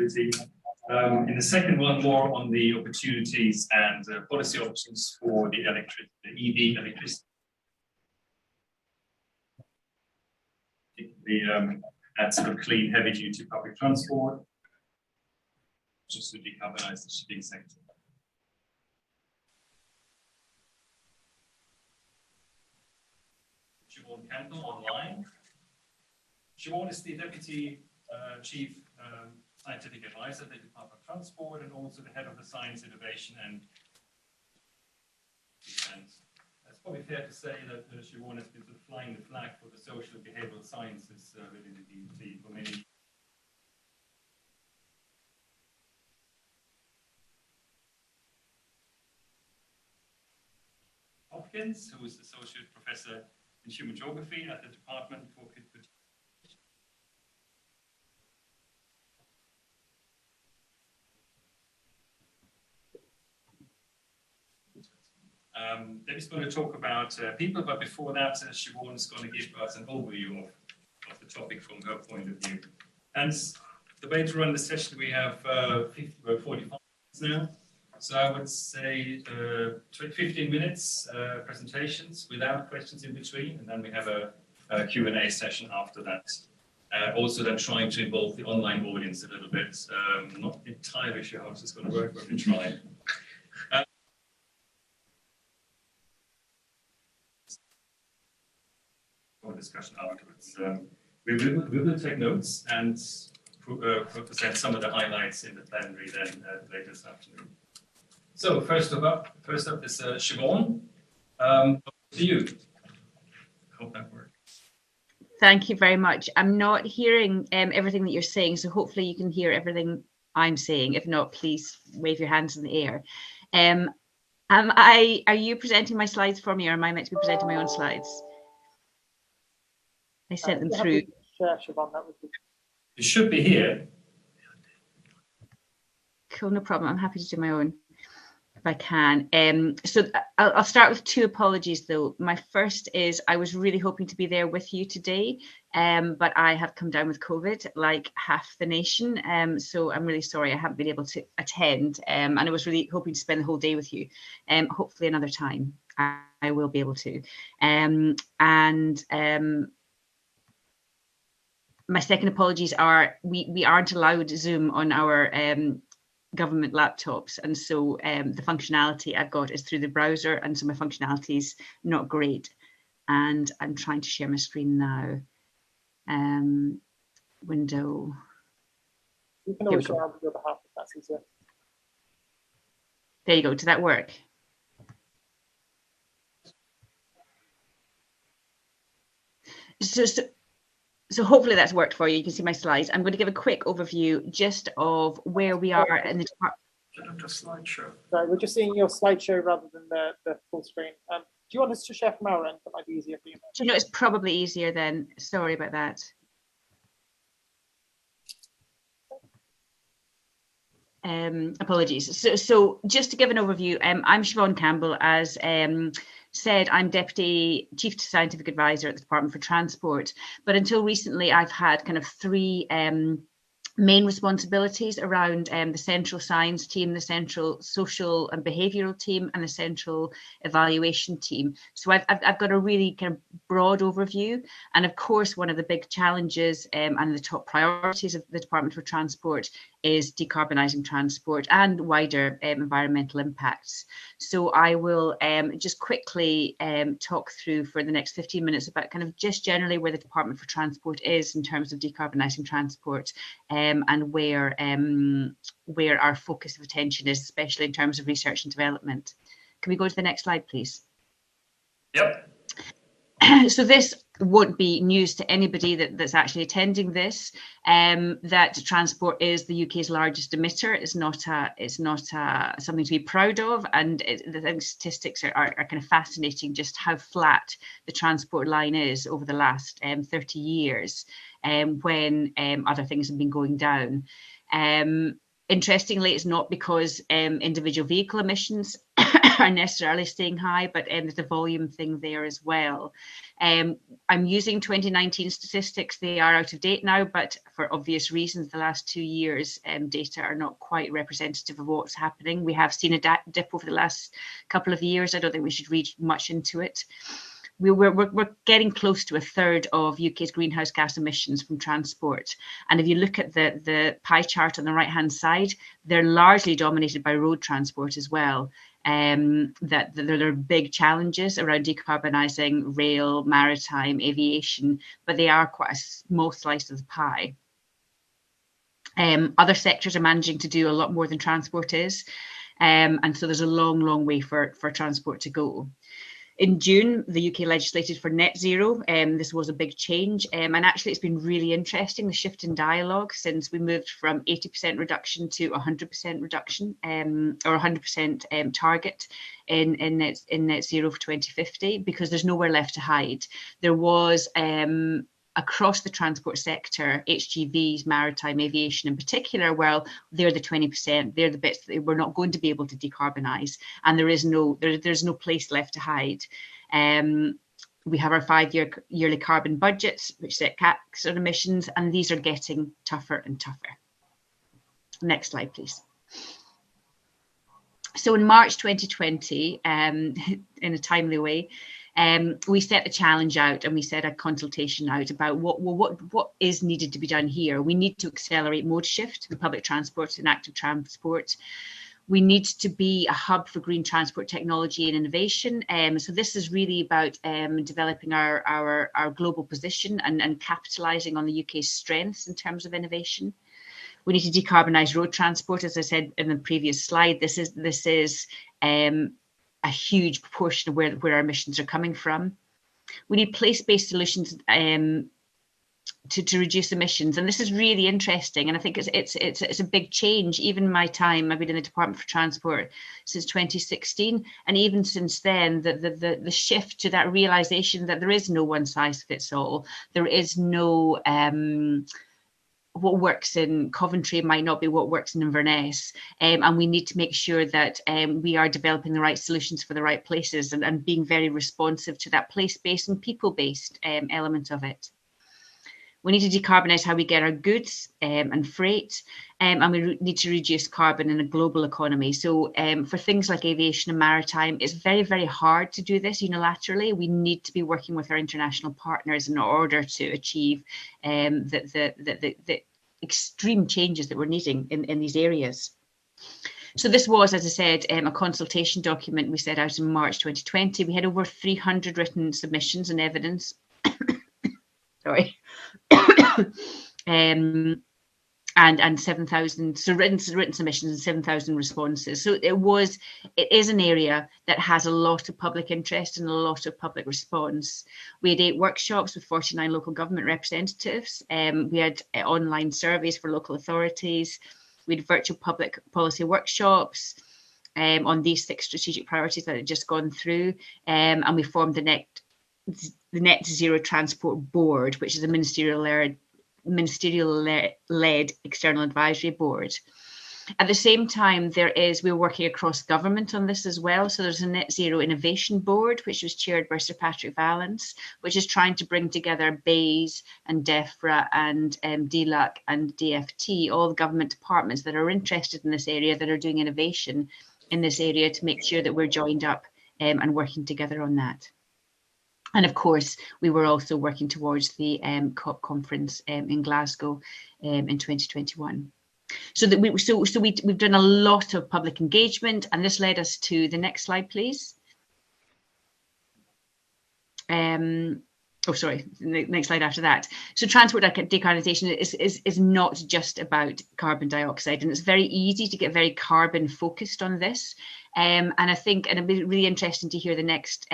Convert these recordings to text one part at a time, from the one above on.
mobility. In the second one, more on the opportunities and policy options for the EV electricity. That sort of clean, heavy-duty public transport, just to decarbonize the shipping sector. Siobhan Campbell online. Siobhan is the Deputy Chief Scientific Advisor at the Department of Transport and also the Head of the Science, Innovation and it's probably fair to say that Siobhan has been sort of flying the flag for the social and behavioral sciences within the DUT for many years. Hopkins, who is Associate Professor in Human Geography at the Department for Debbie's going to talk about people, but before that, Siobhan is going to give us an overview of the topic from her point of view. And the way to run the session, we have 45 minutes now. So I would say 15 minutes presentations without questions in between, and then we have a Q&A session after that. Also then trying to involve the online audience a little bit. Not entirely sure how this is going to work, but we try. Discussion afterwards. We will take notes and present some of the highlights in the plenary then later this afternoon. So first up is Siobhan. To you. I hope that works. Thank you very much. I'm not hearing everything that you're saying, so hopefully you can hear everything I'm saying. If not, please wave your hands in the air. Are you presenting my slides for me, or am I meant to be presenting my own slides? I sent them through. Share, Siobhan, that would be... It should be here. Cool, no problem. I'm happy to do my own if I can. So I'll start with two apologies, though. My first is I was really hoping to be there with you today, but I have come down with COVID, like half the nation. So I'm really sorry I haven't been able to attend. And I was really hoping to spend the whole day with you. Hopefully another time I will be able to. My second apologies are we aren't allowed Zoom on our government laptops, and so the functionality I've got is through the browser, and so my functionality is not great. And I'm trying to share my screen now. Window. You can always share on your behalf if that's easier. There you go. Did that work? So hopefully that's worked for you. You can see my slides. I'm going to give a quick overview just of where we are in the department. Slideshow. Sorry, we're just seeing your slideshow rather than the full screen. Do you want us to share from our end? That might be easier for you. Do you know, it's probably easier then. Sorry about that. Apologies. So just to give an overview, I'm Siobhan Campbell. As said, I'm Deputy Chief Scientific Advisor at the Department for Transport, but until recently I've had kind of three main responsibilities around the central science team, the central social and behavioural team, and the central evaluation team. So I've got a really kind of broad overview, and of course one of the big challenges and the top priorities of the Department for Transport is decarbonising transport and wider environmental impacts. So I will just quickly talk through for the next 15 minutes about kind of just generally where the Department for Transport is in terms of decarbonising transport and where our focus of attention is, especially in terms of research and development. Can we go to the next slide, please? Yep. So this won't be news to anybody that's actually attending this. That transport is the UK's largest emitter. It's not something to be proud of, and the statistics are kind of fascinating. Just how flat the transport line is over the last 30 years, when other things have been going down. Interestingly, it's not because individual vehicle emissions are necessarily staying high, but there's a volume thing there as well. I'm using 2019 statistics. They are out of date now, but for obvious reasons, the last 2 years data are not quite representative of what's happening. We have seen a dip over the last couple of years. I don't think we should read much into it. We're getting close to a third of UK's greenhouse gas emissions from transport. And if you look at the pie chart on the right-hand side, they're largely dominated by road transport as well. That there are big challenges around decarbonising rail, maritime, aviation, but they are quite a small slice of the pie. Other sectors are managing to do a lot more than transport is. And so there's a long, long way for transport to go. In June, the UK legislated for net zero. This was a big change. And actually, it's been really interesting, the shift in dialogue since we moved from 80% reduction to 100% reduction or 100% target in net zero for 2050, because there's nowhere left to hide. There was across the transport sector, HGVs, maritime aviation in particular, well, they're the 20%, they're the bits that we're not going to be able to decarbonise, and there's no place left to hide. We have our 5-year yearly carbon budgets, which set caps on emissions, and these are getting tougher and tougher. Next slide, please. So in March 2020, in a timely way, we set a challenge out and we set a consultation out about what is needed to be done here. We need to accelerate mode shift with public transport and active transport. We need to be a hub for green transport technology and innovation. So this is really about developing our global position and capitalising on the UK's strengths in terms of innovation. We need to decarbonise road transport, as I said in the previous slide. This is a huge proportion of where our emissions are coming from. We need place-based solutions to reduce emissions, and this is really interesting. And I think it's a big change. Even my time, I've been in the Department for Transport since 2016, and even since then, the shift to that realisation that there is no one size fits all. There is no what works in Coventry might not be what works in Inverness, and we need to make sure that we are developing the right solutions for the right places and being very responsive to that place-based and people-based element of it. We need to decarbonise how we get our goods and freight, and we need to reduce carbon in a global economy. So for things like aviation and maritime, it's very, very hard to do this unilaterally. We need to be working with our international partners in order to achieve the extreme changes that we're needing in these areas. So this was, as I said, a consultation document we set out in March 2020. We had over 300 written submissions and evidence. Sorry. And 7,000 written submissions and 7,000 responses. So it is an area that has a lot of public interest and a lot of public response. We had 8 workshops with 49 local government representatives. We had online surveys for local authorities. We had virtual public policy workshops on these 6 strategic priorities that I've just gone through, and we formed the Net Zero Transport Board, which is a ministerial-led external advisory board. At the same time, we're working across government on this as well. So there's a Net Zero Innovation Board, which was chaired by Sir Patrick Vallance, which is trying to bring together BEIS and DEFRA and DLUC and DFT, all the government departments that are interested in this area, that are doing innovation in this area, to make sure that we're joined up and working together on that. And of course, we were also working towards the COP conference in Glasgow in 2021. So we've done a lot of public engagement, and this led us to the next slide, please. Next slide after that. So transport decarbonisation is not just about carbon dioxide, and it's very easy to get very carbon focused on this. And I think, and it'd be really interesting to hear the next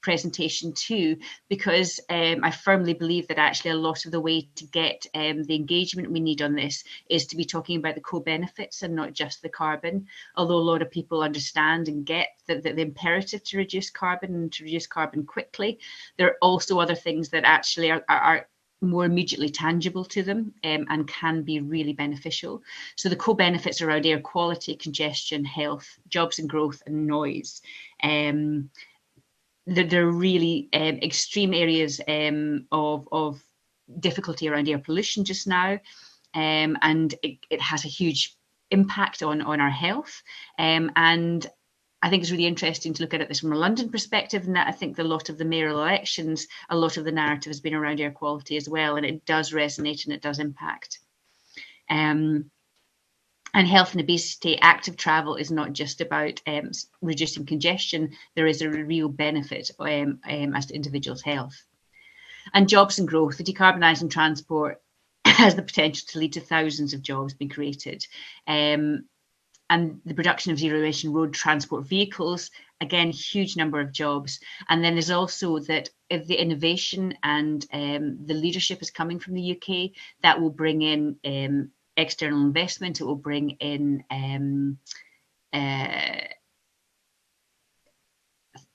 presentation too, because I firmly believe that actually a lot of the way to get the engagement we need on this is to be talking about the co-benefits and not just the carbon. Although a lot of people understand and get the imperative to reduce carbon and to reduce carbon quickly, there are also other things that actually are more immediately tangible to them, and can be really beneficial. So the co-benefits around air quality, congestion, health, jobs and growth, and noise. There are really extreme areas of difficulty around air pollution just now, and it has a huge impact on our health. And I think it's really interesting to look at this from a London perspective, and that I think a lot of the mayoral elections, a lot of the narrative has been around air quality as well, and it does resonate and it does impact. And health and obesity, active travel is not just about reducing congestion. There is a real benefit as to individuals' health. And jobs and growth, the decarbonising transport has the potential to lead to thousands of jobs being created. And the production of zero emission road transport vehicles, again, huge number of jobs. And then there's also that if the innovation and the leadership is coming from the UK, that will bring in external investment. It will bring in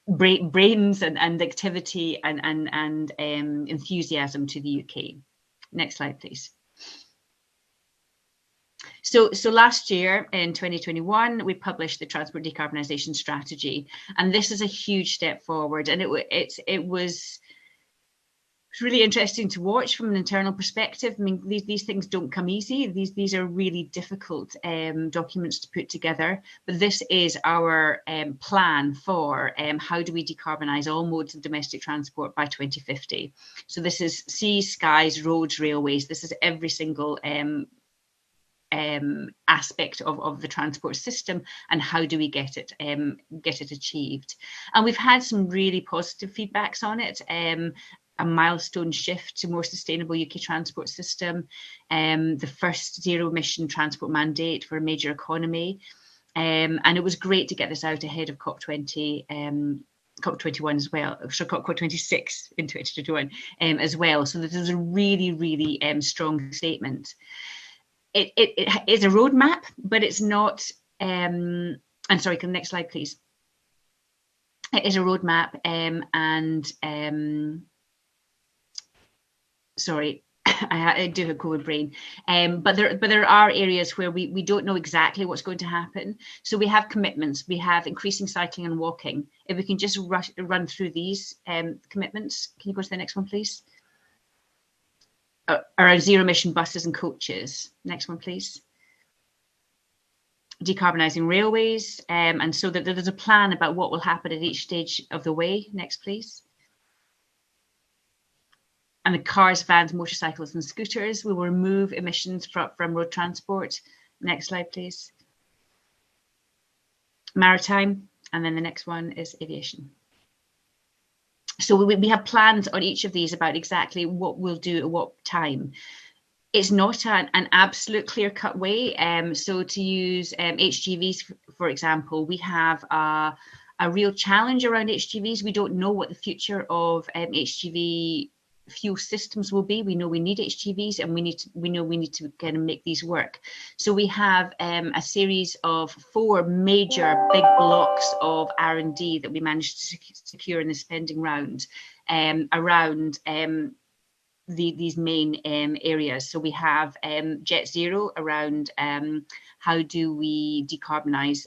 brains and activity and enthusiasm to the UK. Next slide, please. So last year in 2021, we published the Transport Decarbonisation Strategy, and this is a huge step forward. And it was really interesting to watch from an internal perspective. I mean, these things don't come easy. These are really difficult documents to put together. But this is our plan for how do we decarbonise all modes of domestic transport by 2050. So this is seas, skies, roads, railways. This is every single aspect of the transport system, and how do we get it achieved. And we've had some really positive feedbacks on it. A milestone shift to more sustainable UK transport system, the first zero emission transport mandate for a major economy, and it was great to get this out ahead of COP21 as well, so COP26 in 2021 as well. So this is a really, really strong statement. It is a roadmap, but it's not, and sorry, can the next slide, please? It is a roadmap sorry, I do have COVID brain, but there are areas where we don't know exactly what's going to happen. So we have commitments, we have increasing cycling and walking. If we can just run through these commitments. Can you go to the next one, please? Around zero emission buses and coaches. Next one, please. Decarbonising railways, and so that there's a plan about what will happen at each stage of the way. Next, please. And the cars, vans, motorcycles and scooters, we will remove emissions from road transport. Next slide, please. Maritime, and then the next one is aviation. So we have plans on each of these about exactly what we'll do at what time. It's not an absolute clear-cut way. So to use HGVs, for example, we have a real challenge around HGVs. We don't know what the future of HGV fuel systems will be. We know we need HGVs, and we know we need to kind of make these work. So we have a series of 4 major big blocks of R&D that we managed to secure in the spending round around these main areas. So we have Jet Zero around how do we decarbonise,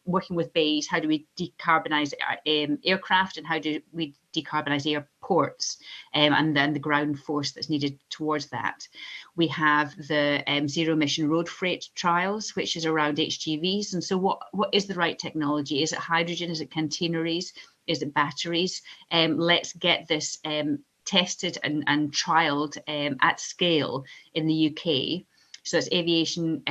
working with BAEs, how do we decarbonise aircraft, and how do we decarbonise airports, and then the ground force that's needed towards that. We have the zero emission road freight trials, which is around HGVs. And so what is the right technology? Is it hydrogen? Is it containeries? Is it batteries? Let's get this tested and trialled at scale in the UK. So it's aviation,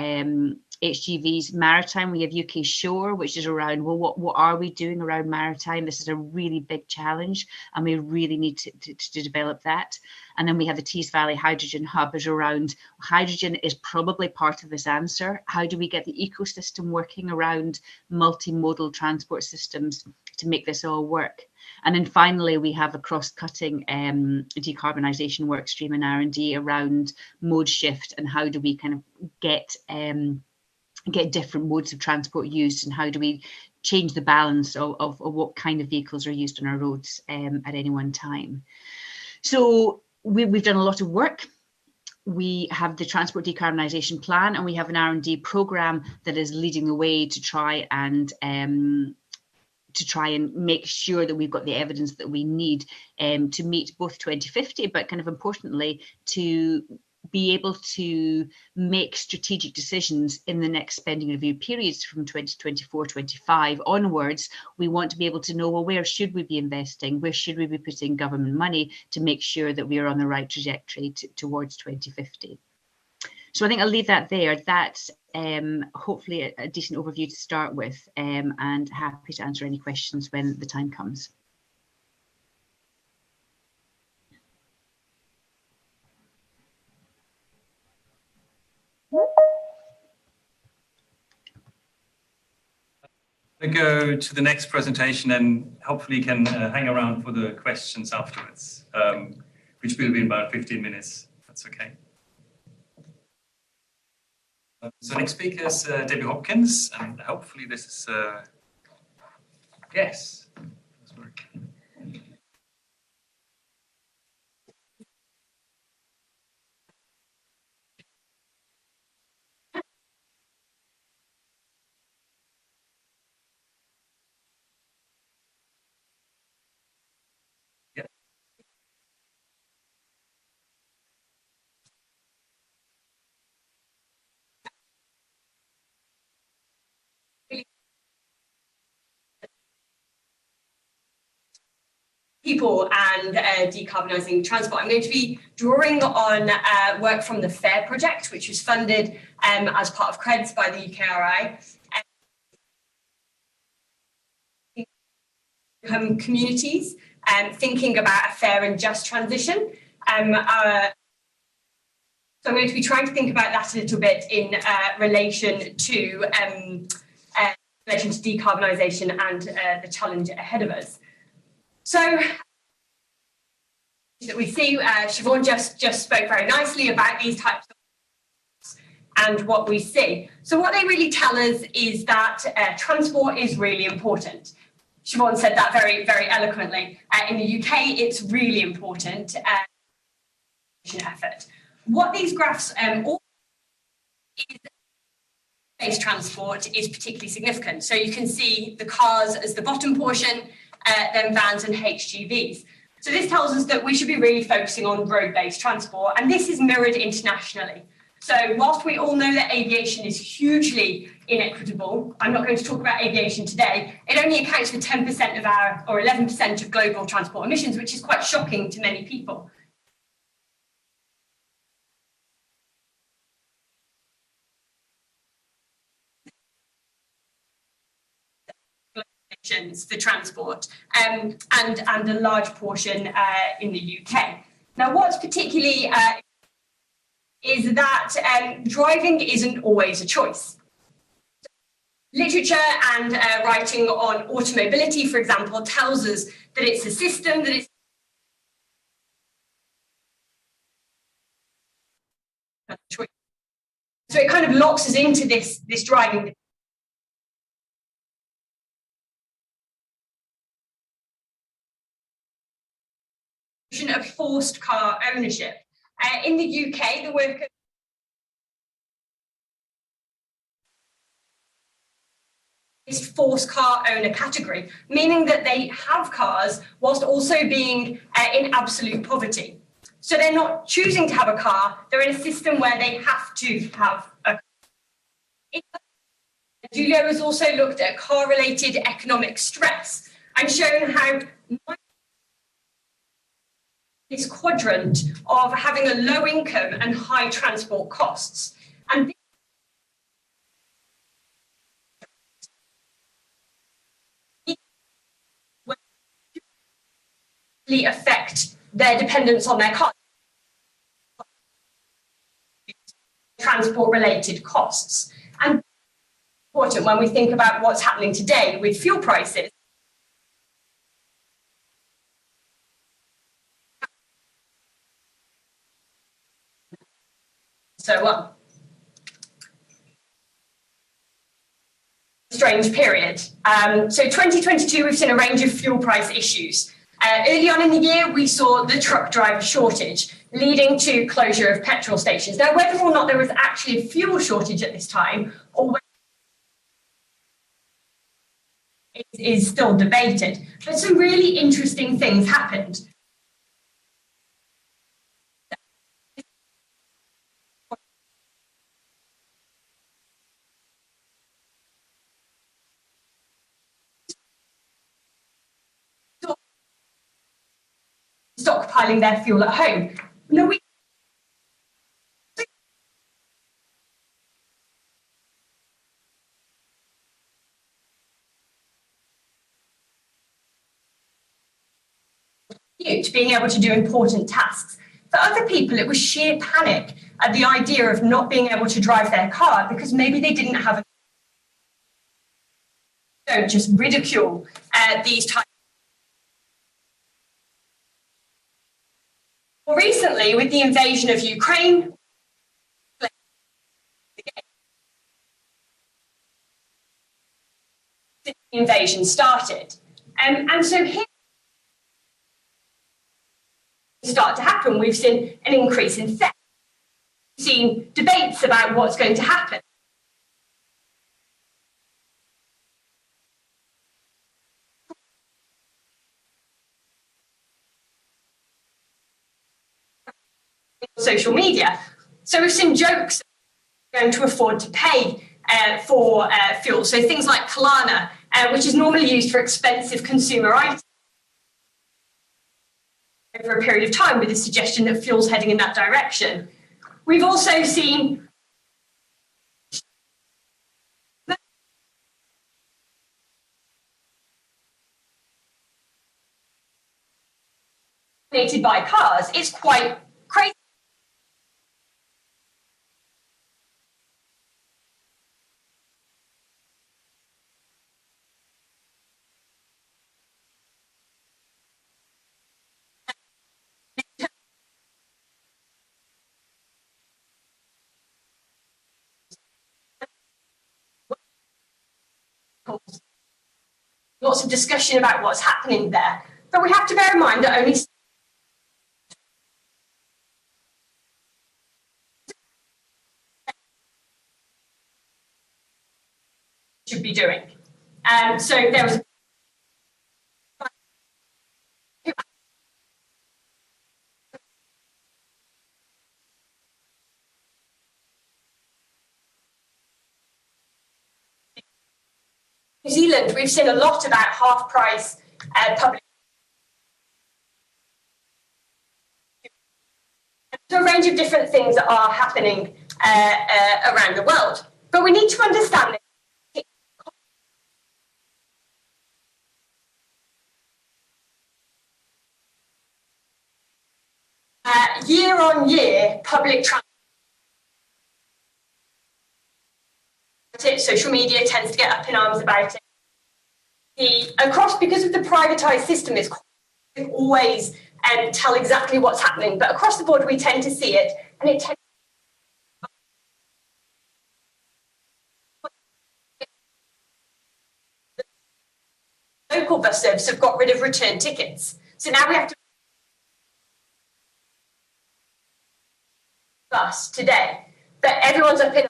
HGVs, maritime. We have UK Shore, which is around, well, what are we doing around maritime? This is a really big challenge, and we really need to develop that. And then we have the Tees Valley Hydrogen Hub, is around hydrogen is probably part of this answer. How do we get the ecosystem working around multimodal transport systems to make this all work? And then finally, we have a cross-cutting decarbonisation work stream in R&D around mode shift, and how do we kind of get different modes of transport used, and how do we change the balance of what kind of vehicles are used on our roads at any one time. So we've done a lot of work. We have the Transport Decarbonisation Plan, and we have an R&D programme that is leading the way to try and make sure that we've got the evidence that we need to meet both 2050, but kind of importantly, to be able to make strategic decisions in the next spending review periods from 2024-25 onwards. We want to be able to know, well, where should we be investing? Where should we be putting government money to make sure that we are on the right trajectory towards 2050? So I think I'll leave that there. That's hopefully a decent overview to start with, and happy to answer any questions when the time comes. We go to the next presentation, and hopefully you can hang around for the questions afterwards, which will be in about 15 minutes. That's okay. So next speaker is Debbie Hopkins, and hopefully this is yes. People and decarbonising transport. I'm going to be drawing on work from the FAIR project, which was funded as part of CREDS by the UKRI. Communities thinking about a fair and just transition. So I'm going to be trying to think about that a little bit in relation to decarbonisation and the challenge ahead of us. So that we see, Siobhan just spoke very nicely about these types of and what we see. So what they really tell us is that transport is really important. Siobhan said that very, very eloquently. In the UK, it's really important effort. What these graphs all is based transport is particularly significant. So you can see the cars as the bottom portion, then vans and HGVs. So this tells us that we should be really focusing on road-based transport, and this is mirrored internationally. So whilst we all know that aviation is hugely inequitable, I'm not going to talk about aviation today, it only accounts for 10% of our, or 11% of global transport emissions, which is quite shocking to many people. For transport and a large portion in the UK. Now, what's particularly is that driving isn't always a choice. Literature and writing on automobility, for example, tells us that it's a system, that it's a choice. So it kind of locks us into this driving. Of forced car ownership. In the UK, the work is forced car owner category, meaning that they have cars whilst also being in absolute poverty. So they're not choosing to have a car, they're in a system where they have to have a car. Julio has also looked at car-related economic stress and shown how this quadrant of having a low income and high transport costs. And this affect their dependence on their car. Transport-related costs. And important when we think about what's happening today with fuel prices. So on. Strange period. So 2022, we've seen a range of fuel price issues. Early on in the year, we saw the truck driver shortage, leading to closure of petrol stations. Now, whether or not there was actually a fuel shortage at this time, or is still debated. But some really interesting things happened. Stockpiling their fuel at home. No, we being able to do important tasks. For other people, it was sheer panic at the idea of not being able to drive their car because maybe they didn't have a. Don't just ridicule these types. Well, recently, with the invasion of Ukraine, the invasion started. And so here start to happen. We've seen an increase in theft. We've seen debates about what's going to happen. Social media. So we've seen jokes going to afford to pay for fuel. So things like Kalana, which is normally used for expensive consumer items, over a period of time with the suggestion that fuel's heading in that direction. We've also seen by cars. It's quite crazy. Lots of discussion about what's happening there. But we have to bear in mind that only should be doing. So there was New Zealand, we've seen a lot about half price public. So a range of different things that are happening around the world. But we need to understand that year on year, public transport, social media tends to get up in arms about it. Because of the privatised system, it's always tell exactly what's happening, but across the board we tend to see it, and it tends local bus service have got rid of return tickets. So now we have to bus today, but everyone's up in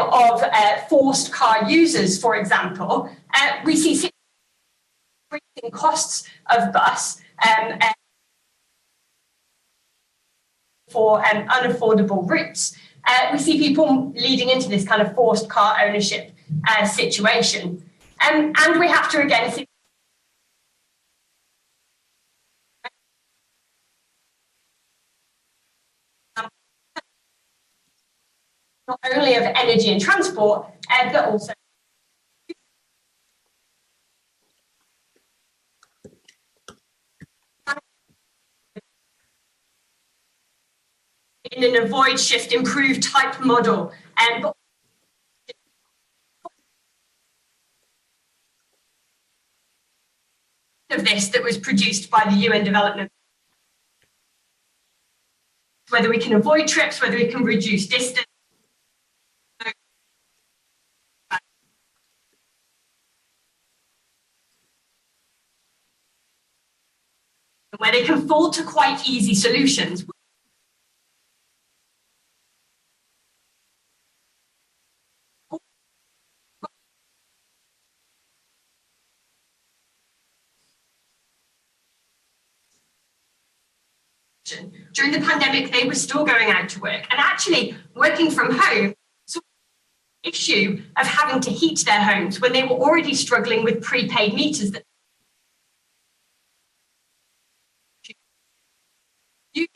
of forced car users, for example. We see increasing costs of bus for unaffordable routes. We see people leading into this kind of forced car ownership situation. And we have to again see not only of energy and transport, but also in an avoid, shift, improve type model. But of this that was produced by the UN Development whether we can avoid trips, whether we can reduce distance. Where they can fall to quite easy solutions. During the pandemic, they were still going out to work, and actually working from home saw the issue of having to heat their homes when they were already struggling with prepaid meters that you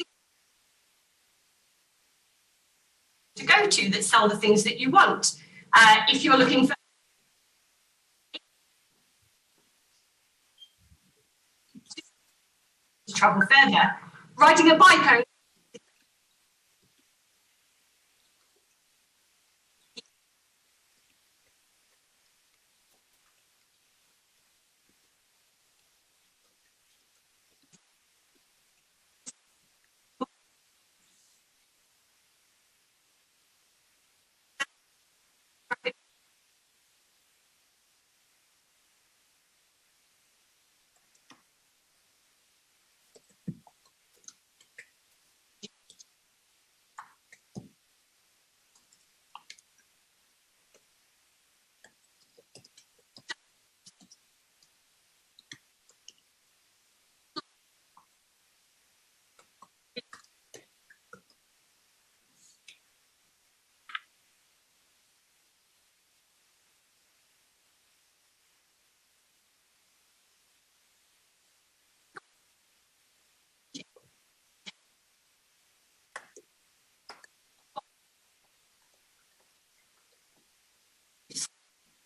to go to that sell the things that you want. If you're looking for to travel further, riding a bike home.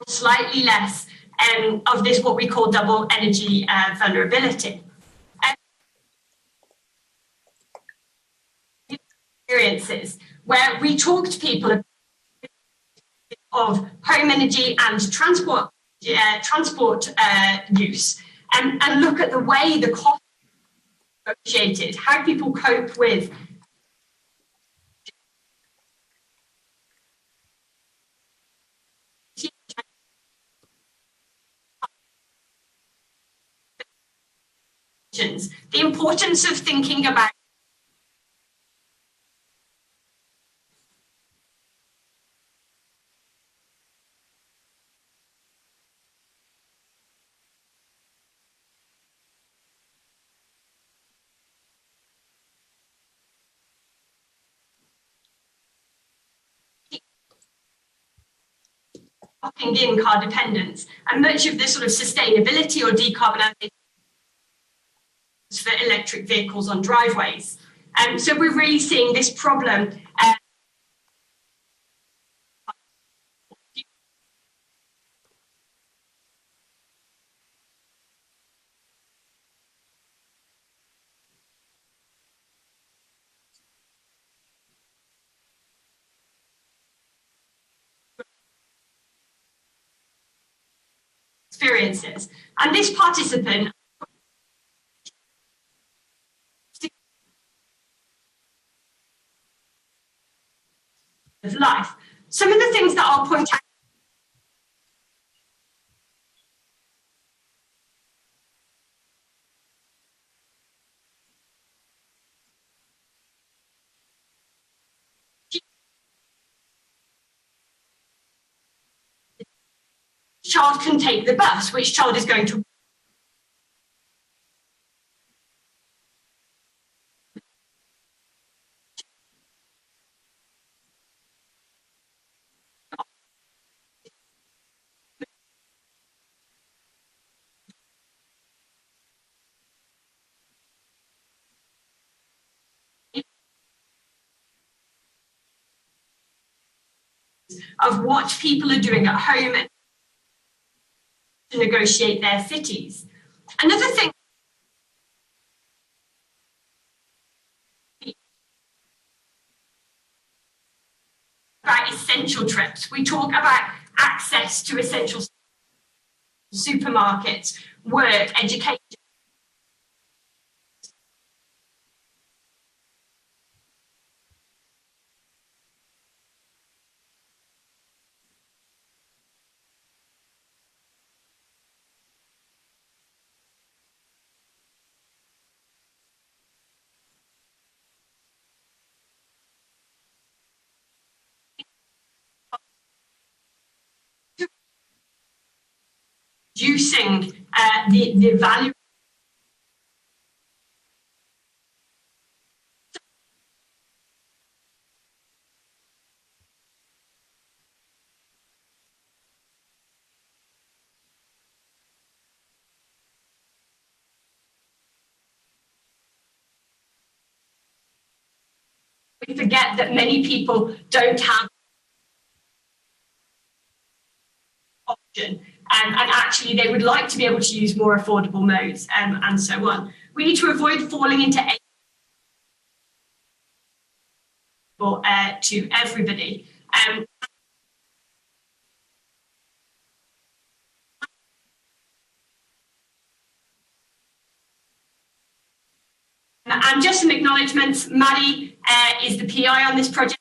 Slightly less of this, what we call double energy vulnerability. Experiences where we talk to people of home energy and transport use, and look at the way the cost is associated, how people cope with the importance of thinking about locking in car dependence, and much of the sort of sustainability or decarbonisation for electric vehicles on driveways. So we're really seeing this problem experiences. And this participant of life. Some of the things that I'll point out child can take the bus, which child is going to of what people are doing at home to negotiate their cities. Another thing about essential trips, we talk about access to essential supermarkets, work, education. reducing the value. We forget that many people don't have option, and actually they would like to be able to use more affordable modes, and so on. We need to avoid falling into to everybody. And just some acknowledgements. Maddie is the PI on this project.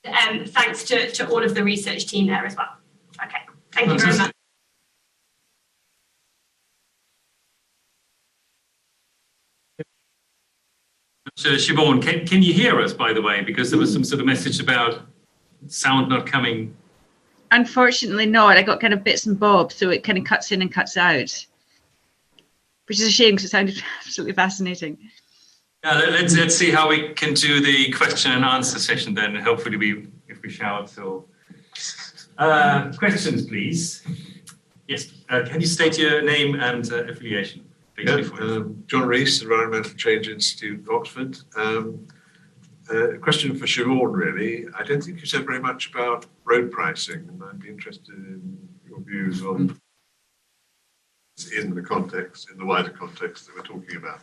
Thanks to all of the research team there as well. Okay, thank you very much. So Siobhan, can you hear us, by the way? Because there was some sort of message about sound not coming. Unfortunately not. I got kind of bits and bobs, so it kind of cuts in and cuts out, which is a shame because it sounded absolutely fascinating. Yeah, let's see how we can do the question and answer session then. Hopefully, if we shout, so questions, please. Yes, can you state your name and affiliation, please? Yeah, John Rees, Environmental Change Institute, Oxford. A question for Siobhan, really. I don't think you said very much about road pricing, and I'd be interested in your views on in the wider context that we're talking about.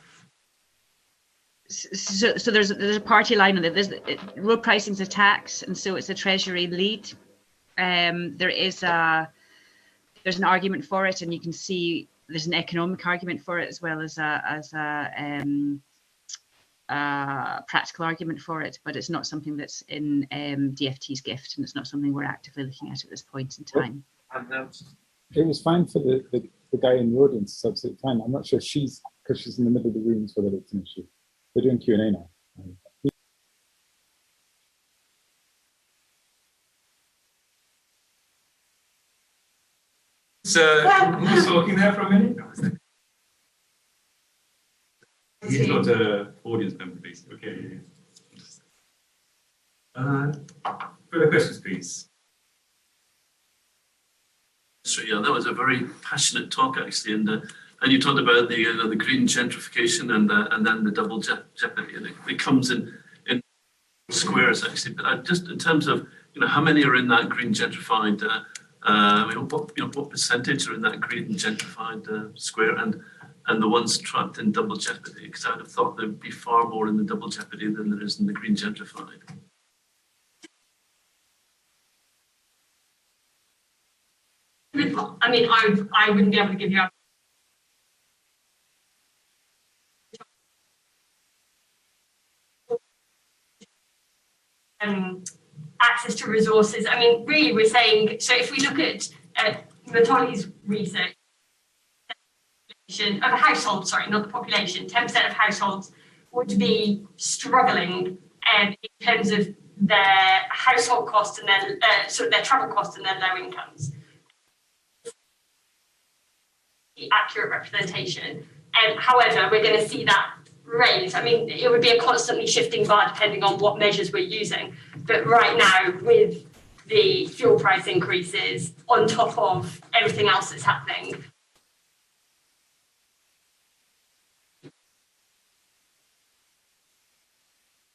So there's a party line on it. Road pricing is a tax, and so it's a Treasury lead. There's an argument for it, and you can see there's an economic argument for it as well as a practical argument for it. But it's not something that's in DFT's gift, and it's not something we're actively looking at this point in time. It was fine for the guy in the audience. It's absolutely fine. I'm not sure because she's in the middle of the rooms whether it's an issue. They're doing Q&A now. Who's talking there for a minute? He's not an audience member, please. Okay. Further questions, please. So yeah, that was a very passionate talk actually, and you talked about the green gentrification and then the double jeopardy, and it comes in squares actually. But just in terms of how many are in that green gentrified, what percentage are in that green gentrified square, and the ones trapped in double jeopardy? Because I'd have thought there'd be far more in the double jeopardy than there is in the green gentrified. I mean, I wouldn't be able to give you access to resources. I mean, really, we're saying, so if we look at Matoli's research of a household, sorry, not the population, 10% of households would be struggling in terms of their household costs and their sort of their travel costs and their low incomes. The accurate representation. However, we're going to see that raise. I mean, it would be a constantly shifting bar depending on what measures we're using. But right now, with the fuel price increases on top of everything else that's happening,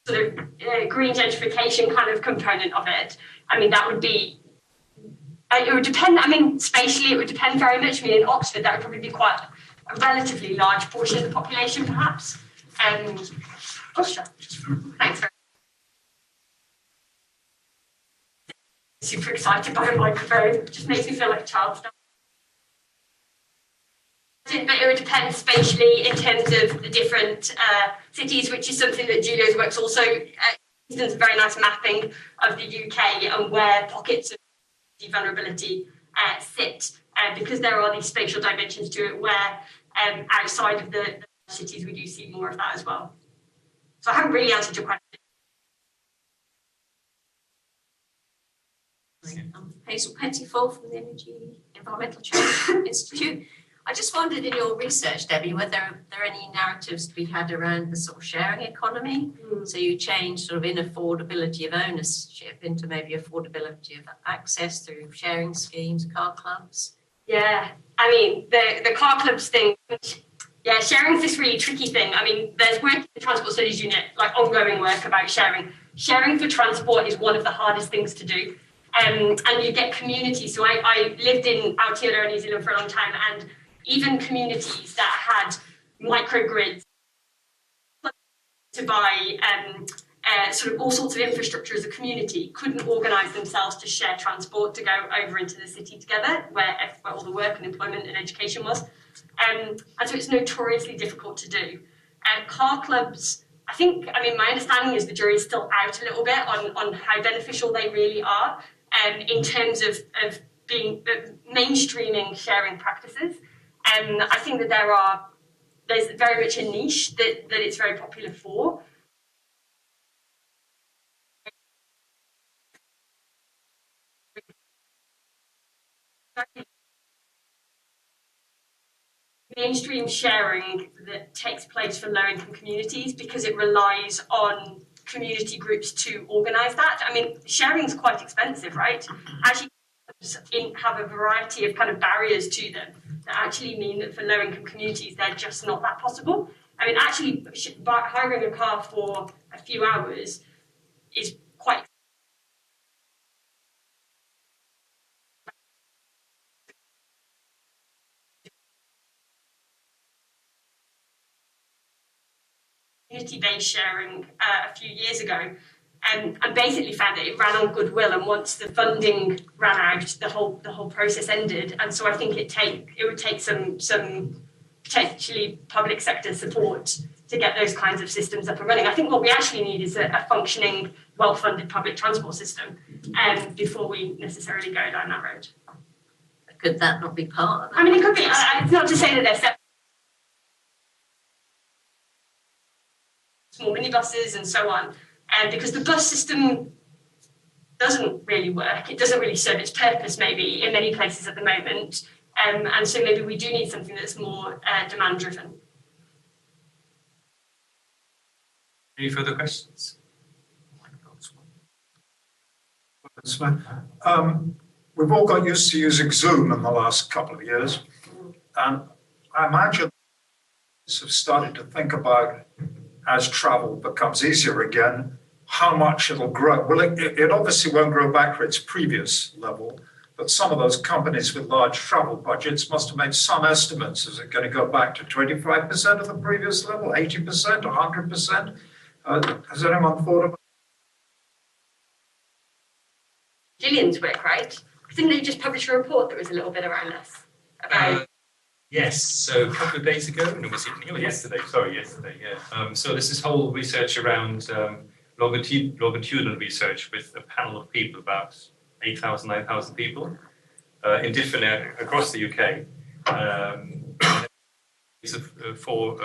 sort of green gentrification kind of component of it, I mean, that would be, it would depend, I mean, spatially, it would depend very much. I mean, in Oxford, that would probably be quite a relatively large portion of the population, perhaps. Oh, sure. Thanks very much. Super excited by a microphone. It just makes me feel like a child. But it would depend spatially in terms of the different cities, which is something that Julio's works also. He's done a very nice mapping of the UK and where pockets of vulnerability sit, because there are these spatial dimensions to it where outside of the cities we do see more of that as well. So I haven't really answered your question. I'm Hazel Pettifor from the Environmental Change Institute. I just wondered in your research, Debbie, whether there are any narratives to be had around the sort of sharing economy. So you change sort of inaffordability of ownership into maybe affordability of access through sharing schemes, car clubs. Yeah, I mean, the car clubs thing, yeah, sharing is this really tricky thing. I mean, there's work in the Transport Studies Unit, like ongoing work about sharing. Sharing for transport is one of the hardest things to do. And you get communities. So I lived in Aotearoa, New Zealand for a long time, and even communities that had microgrids to buy sort of all sorts of infrastructure as a community couldn't organise themselves to share transport to go over into the city together, where all the work and employment and education was. And so it's notoriously difficult to do. Car clubs, I mean, my understanding is the jury's still out a little bit on how beneficial they really are in terms of being mainstreaming sharing practices. And I think that there's very much a niche that it's very popular for. Mainstream sharing that takes place for low-income communities because it relies on community groups to organise that. I mean, sharing is quite expensive, right? Actually, have a variety of kind of barriers to them that actually mean that for low-income communities, they're just not that possible. I mean, actually, hiring a car for a few hours is quite community-based sharing a few years ago, and basically found that it ran on goodwill. And once the funding ran out, the whole process ended. And so I think it would take some potentially public sector support to get those kinds of systems up and running. I think what we actually need is a functioning, well-funded public transport system, before we necessarily go down that road. Could that not be part of it? I mean, it could be. It's not to say that they're separate. Small minibuses and so on, because the bus system doesn't really work. It doesn't really serve its purpose, maybe, in many places at the moment. And so maybe we do need something that's more demand-driven. Any further questions? We've all got used to using Zoom in the last couple of years, and I imagine have started to think about, as travel becomes easier again, how much it'll grow. Well, it obviously won't grow back to its previous level, but some of those companies with large travel budgets must have made some estimates. Is it going to go back to 25% of the previous level, 80%, 100%? Has anyone thought about Gillian's work, right? I think they just published a report that was a little bit around this. About Yes, so a couple of days ago, no, was it yesterday? Sorry, yesterday, yeah. So there's this whole research around longitudinal research with a panel of people, about 8,000, 9,000 people, in different across the UK. Four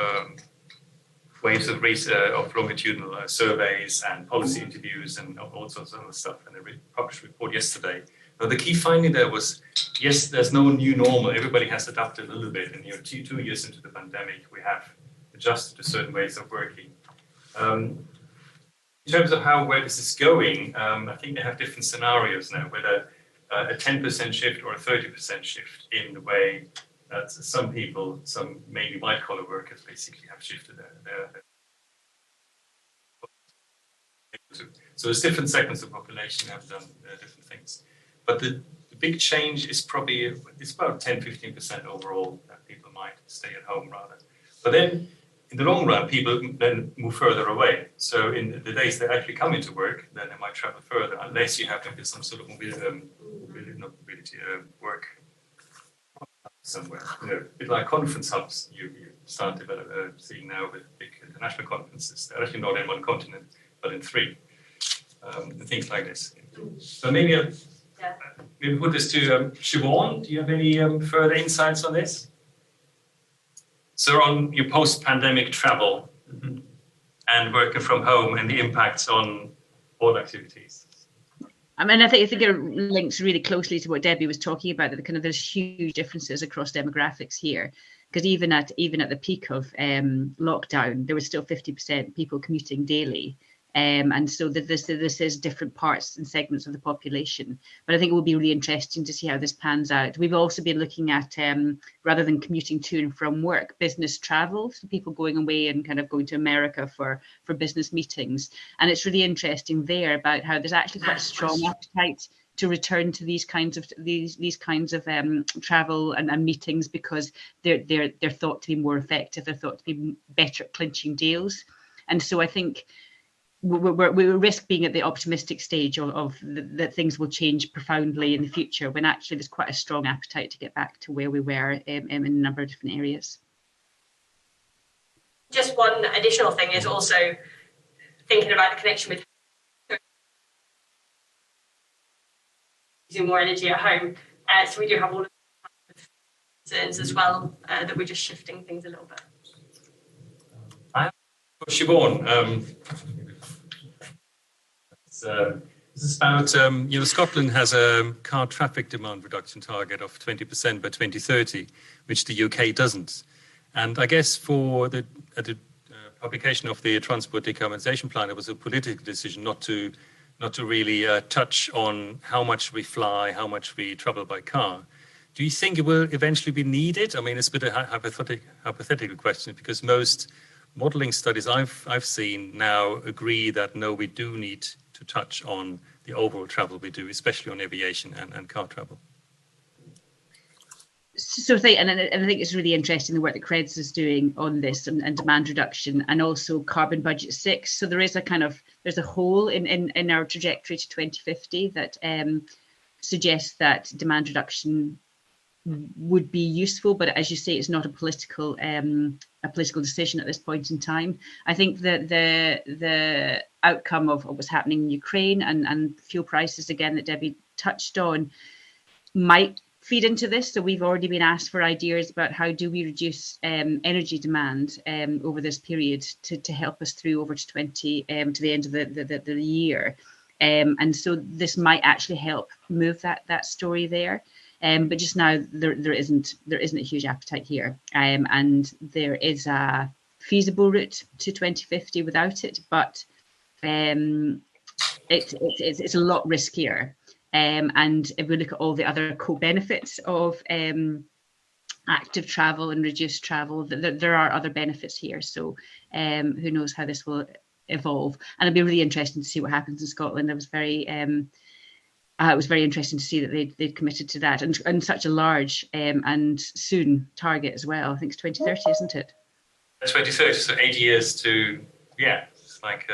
waves of research of longitudinal surveys and policy interviews and all sorts of other stuff, and they published a report yesterday. Now, the key finding there was, yes, there's no new normal. Everybody has adapted a little bit. And two years into the pandemic, we have adjusted to certain ways of working. In terms of where this is going, I think they have different scenarios now, whether a 10% shift or a 30% shift in the way that some people, some mainly white-collar workers, basically have shifted their so there's different segments of population have done different things. But the big change is probably, it's about 10-15% overall that people might stay at home rather. But then in the long run, people then move further away. So in the days they actually come into work, then they might travel further unless you have to get some sort of work somewhere. You know, a bit like conference hubs you start seeing now with big international conferences. They're actually not in one continent, but in three. Things like this. So maybe put this to Siobhan. Do you have any further insights on this? So on your post-pandemic travel and working from home and the impacts on all activities. I mean, I think it links really closely to what Debbie was talking about, that there's huge differences across demographics here. Because even at the peak of lockdown, there was still 50% people commuting daily. And so this is different parts and segments of the population. But I think it will be really interesting to see how this pans out. We've also been looking at, rather than commuting to and from work, business travel, so people going away and kind of going to America for business meetings. And it's really interesting there about how there's actually quite a strong appetite to return to these kinds of travel and meetings, because they're thought to be more effective. They're thought to be better at clinching deals. And so I think we risk being at the optimistic stage of that things will change profoundly in the future, when actually there's quite a strong appetite to get back to where we were in a number of different areas. Just one additional thing is also thinking about the connection with using more energy at home. So we do have all of those concerns as well, that we're just shifting things a little bit. Siobhan, this is about, Scotland has a car traffic demand reduction target of 20% by 2030, which the UK doesn't. And I guess for the publication of the Transport Decarbonisation Plan, it was a political decision not to really touch on how much we fly, how much we travel by car. Do you think it will eventually be needed? I mean, it's a bit of a hypothetical question, because most modelling studies I've seen now agree that no, we do need to touch on the overall travel we do, especially on aviation and car travel. So I think it's really interesting the work that CREDS is doing on this and demand reduction, and also Carbon Budget 6. So there is there's a hole in our trajectory to 2050 that suggests that demand reduction would be useful, but as you say, it's not a political decision at this point in time. I think that the outcome of what's happening in Ukraine and fuel prices, again, that Debbie touched on, might feed into this. So we've already been asked for ideas about how do we reduce energy demand over this period to help us through over to the end of the year. And so this might actually help move that story there. But just now there isn't a huge appetite here, and there is a feasible route to 2050 without it, but it's a lot riskier. And if we look at all the other co-benefits of active travel and reduced travel, there are other benefits here. So who knows how this will evolve? And it'll be really interesting to see what happens in Scotland. It was very interesting to see that they'd committed to that, and such a large and soon target as well. I think it's 2030, isn't it? 2030, so 8 years to, it's like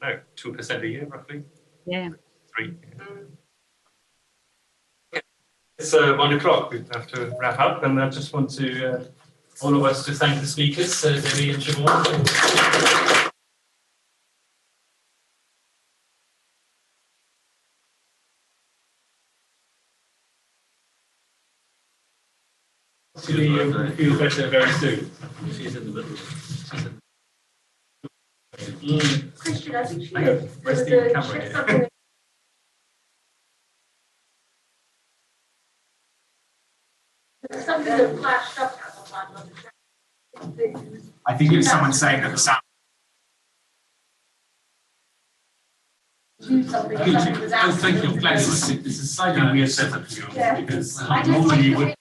2% a year roughly. Yeah. 3. It's 1 o'clock. We have to wrap up, and I just want to all of us to thank the speakers, Debbie and Siobhan. You'll feel better very soon. She's in the middle. Christian, I think she Where's the camera here? something that flashed up. I think it was someone saying that the sound. Something was out. Thank you. I'm glad this is a slightly weird setup for you, because normally you would